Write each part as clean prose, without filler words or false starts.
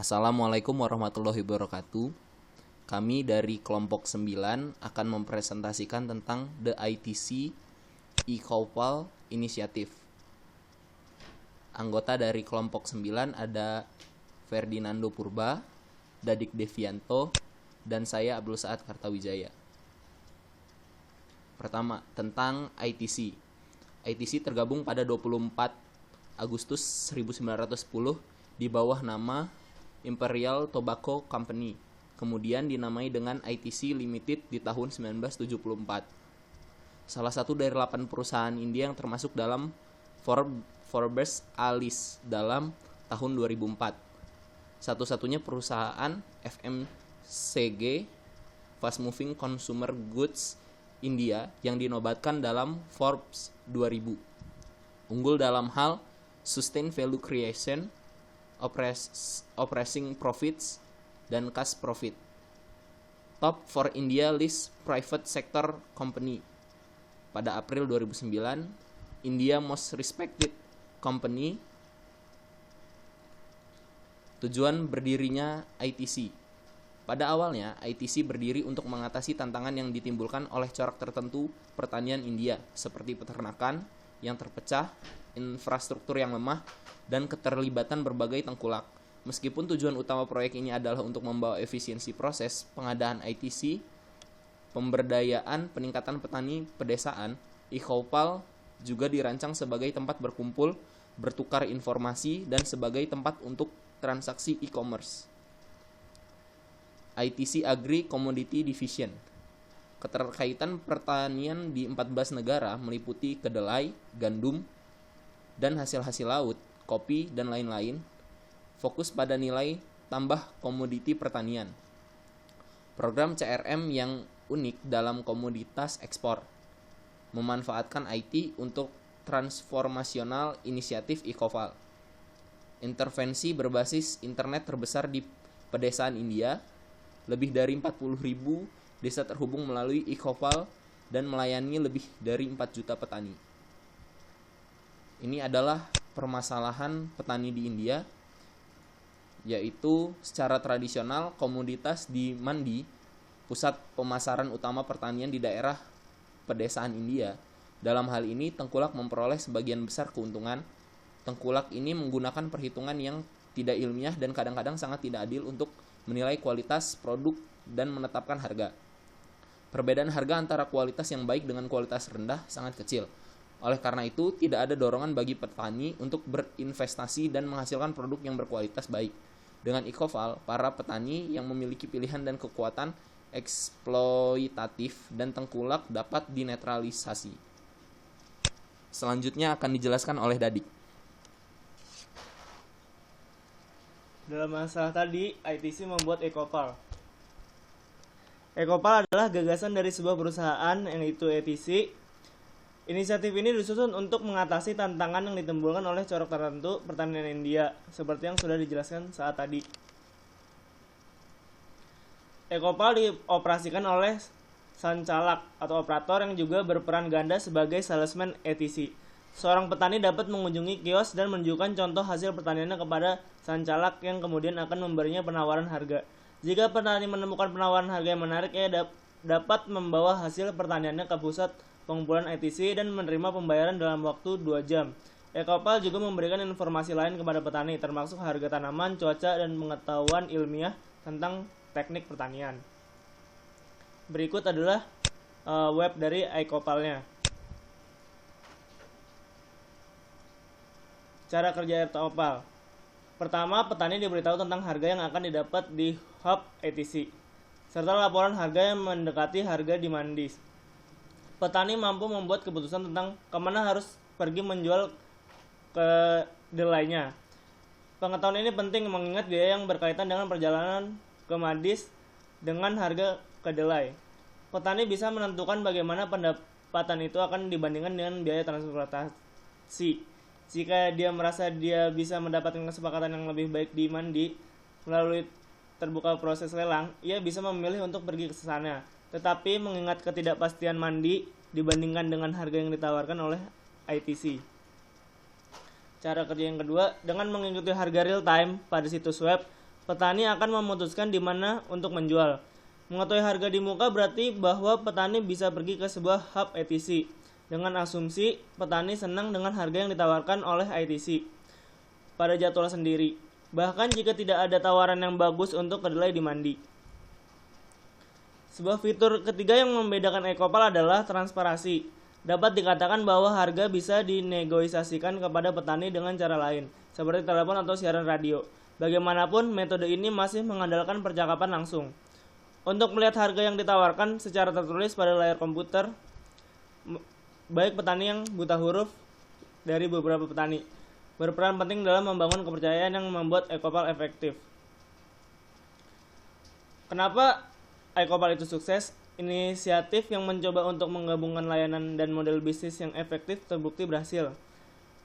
Assalamualaikum warahmatullahi wabarakatuh. Kami dari kelompok 9 akan mempresentasikan tentang The ITC e-Kaupal Initiative. Anggota dari kelompok 9 ada Ferdinando Purba, Dadik Devianto, dan saya Abdul Saad Kartawijaya. Pertama, tentang ITC. ITC tergabung pada 24 Agustus 1910 di bawah nama Imperial Tobacco Company, kemudian dinamai dengan ITC Limited di tahun 1974. Salah satu dari 8 perusahaan India yang termasuk dalam Forbes A-list dalam tahun 2004. Satu-satunya perusahaan FMCG Fast Moving Consumer Goods India yang dinobatkan dalam Forbes 2000. Unggul dalam hal Sustained Value Creation, Operating Profits, dan Cash Profit. Top for India List Private Sector Company. Pada April 2009, India Most Respected Company. Tujuan berdirinya ITC. Pada awalnya, ITC berdiri untuk mengatasi tantangan yang ditimbulkan oleh corak tertentu pertanian India, seperti peternakan yang terpecah, infrastruktur yang lemah, dan keterlibatan berbagai tengkulak. Meskipun tujuan utama proyek ini adalah untuk membawa efisiensi proses pengadaan ITC, pemberdayaan peningkatan petani pedesaan, e-Kaupal juga dirancang sebagai tempat berkumpul, bertukar informasi, dan sebagai tempat untuk transaksi e-commerce. ITC Agri Commodity Division. Keterkaitan pertanian di 14 negara meliputi kedelai, gandum, dan hasil-hasil laut, kopi, dan lain-lain. Fokus pada nilai tambah komoditi pertanian. Program CRM yang unik dalam komoditas ekspor. Memanfaatkan IT untuk transformasional inisiatif e-Kaupal. Intervensi berbasis internet terbesar di pedesaan India. Lebih dari 40.000 desa terhubung melalui e-Kaupal dan melayani lebih dari 4 juta petani. Ini adalah permasalahan petani di India, yaitu secara tradisional komoditas di mandi, pusat pemasaran utama pertanian di daerah pedesaan India. Dalam hal ini, tengkulak memperoleh sebagian besar keuntungan. Tengkulak ini menggunakan perhitungan yang tidak ilmiah dan kadang-kadang sangat tidak adil untuk menilai kualitas produk dan menetapkan harga. Perbedaan harga antara kualitas yang baik dengan kualitas rendah sangat kecil. Oleh karena itu, tidak ada dorongan bagi petani untuk berinvestasi dan menghasilkan produk yang berkualitas baik. Dengan e-Kaupal, para petani yang memiliki pilihan dan kekuatan eksploitatif dan tengkulak dapat dinetralisasi. Selanjutnya akan dijelaskan oleh Dadik. Dalam masalah tadi, ITC membuat e-Kaupal. E-Kaupal adalah gagasan dari sebuah perusahaan, yaitu ITC. Inisiatif ini disusun untuk mengatasi tantangan yang ditimbulkan oleh corak tertentu pertanian India, seperti yang sudah dijelaskan saat tadi. E-Kaupal dioperasikan oleh sancalak atau operator yang juga berperan ganda sebagai salesman ITC. Seorang petani dapat mengunjungi kios dan menunjukkan contoh hasil pertaniannya kepada sancalak yang kemudian akan memberinya penawaran harga. Jika petani menemukan penawaran harga yang menarik, ia dapat membawa hasil pertaniannya ke pusat pengumpulan ITC dan menerima pembayaran dalam waktu 2 jam. E-Kaupal juga memberikan informasi lain kepada petani, termasuk harga tanaman, cuaca, dan pengetahuan ilmiah tentang teknik pertanian. Berikut adalah web dari e-Kaupalnya. Cara kerja e-Kaupal. Pertama, petani diberitahu tentang harga yang akan didapat di hub ITC, serta laporan harga yang mendekati harga di mandi. Petani mampu membuat keputusan tentang kemana harus pergi menjual kedelainya. Pengetahuan ini penting mengingat biaya yang berkaitan dengan perjalanan ke Madis dengan harga kedelai. Petani bisa menentukan bagaimana pendapatan itu akan dibandingkan dengan biaya transportasi. Jika dia merasa dia bisa mendapatkan kesepakatan yang lebih baik di mandi melalui terbuka proses lelang, ia bisa memilih untuk pergi ke sana. Tetapi mengingat ketidakpastian mandi dibandingkan dengan harga yang ditawarkan oleh ITC. Cara kerja yang kedua, dengan mengikuti harga real time pada situs web, petani akan memutuskan di mana untuk menjual. Mengetahui harga di muka berarti bahwa petani bisa pergi ke sebuah hub ITC dengan asumsi petani senang dengan harga yang ditawarkan oleh ITC pada jadwal sendiri. Bahkan jika tidak ada tawaran yang bagus untuk kedelai di mandi. Sebuah fitur ketiga yang membedakan Ecopal adalah transparansi. Dapat dikatakan bahwa harga bisa dinegosiasikan kepada petani dengan cara lain, seperti telepon atau siaran radio. Bagaimanapun, metode ini masih mengandalkan percakapan langsung. Untuk melihat harga yang ditawarkan secara tertulis pada layar komputer, baik petani yang buta huruf dari beberapa petani, berperan penting dalam membangun kepercayaan yang membuat Ecopal efektif. Kenapa Ecopal itu sukses? Inisiatif yang mencoba untuk menggabungkan layanan dan model bisnis yang efektif terbukti berhasil.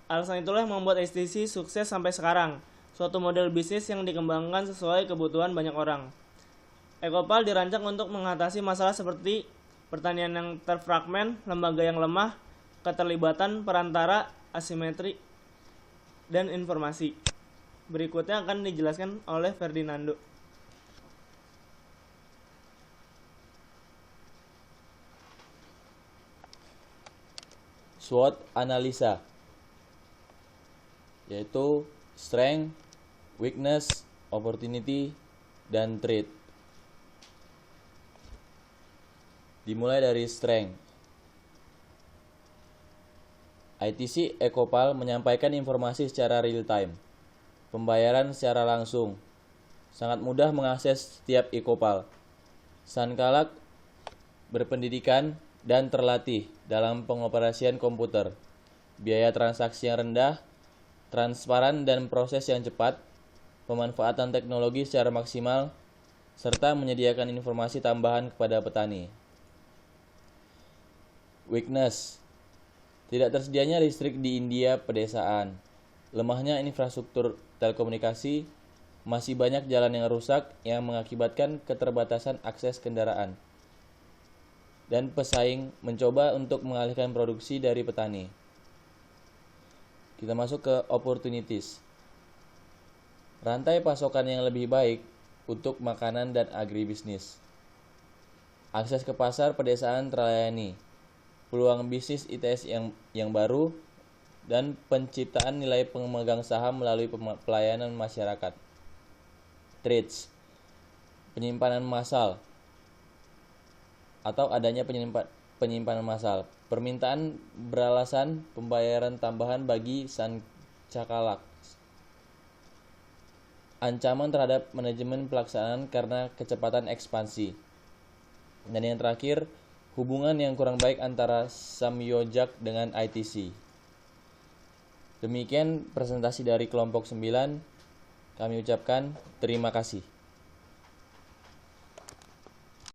Alasan itulah yang membuat STC sukses sampai sekarang, suatu model bisnis yang dikembangkan sesuai kebutuhan banyak orang. Ecopal dirancang untuk mengatasi masalah seperti pertanian yang terfragmen, lembaga yang lemah, keterlibatan perantara, asimetri, dan informasi. Berikutnya akan dijelaskan oleh Ferdinando. SWOT analisa, yaitu strength, weakness, opportunity, dan threat. Dimulai dari strength. ITC Ecopal menyampaikan informasi secara real time, pembayaran secara langsung, sangat mudah mengakses setiap Ecopal. Sankalak berpendidikan dan terlatih dalam pengoperasian komputer, biaya transaksi yang rendah, transparan dan proses yang cepat, pemanfaatan teknologi secara maksimal, serta menyediakan informasi tambahan kepada petani. Weakness: tidak tersedianya listrik di India pedesaan, lemahnya infrastruktur telekomunikasi, masih banyak jalan yang rusak yang mengakibatkan keterbatasan akses kendaraan, dan pesaing mencoba untuk mengalihkan produksi dari petani. Kita masuk ke opportunities. Rantai pasokan yang lebih baik untuk makanan dan agribisnis. Akses ke pasar pedesaan terlayani. Peluang bisnis ITS yang baru dan penciptaan nilai pemegang saham melalui pelayanan masyarakat. Trades: penyimpanan massal atau adanya penyimpanan massal. Permintaan beralasan pembayaran tambahan bagi sancakalak. Ancaman terhadap manajemen pelaksanaan karena kecepatan ekspansi. Dan yang terakhir, hubungan yang kurang baik antara Samyojak dengan ITC. Demikian presentasi dari kelompok 9. Kami ucapkan terima kasih.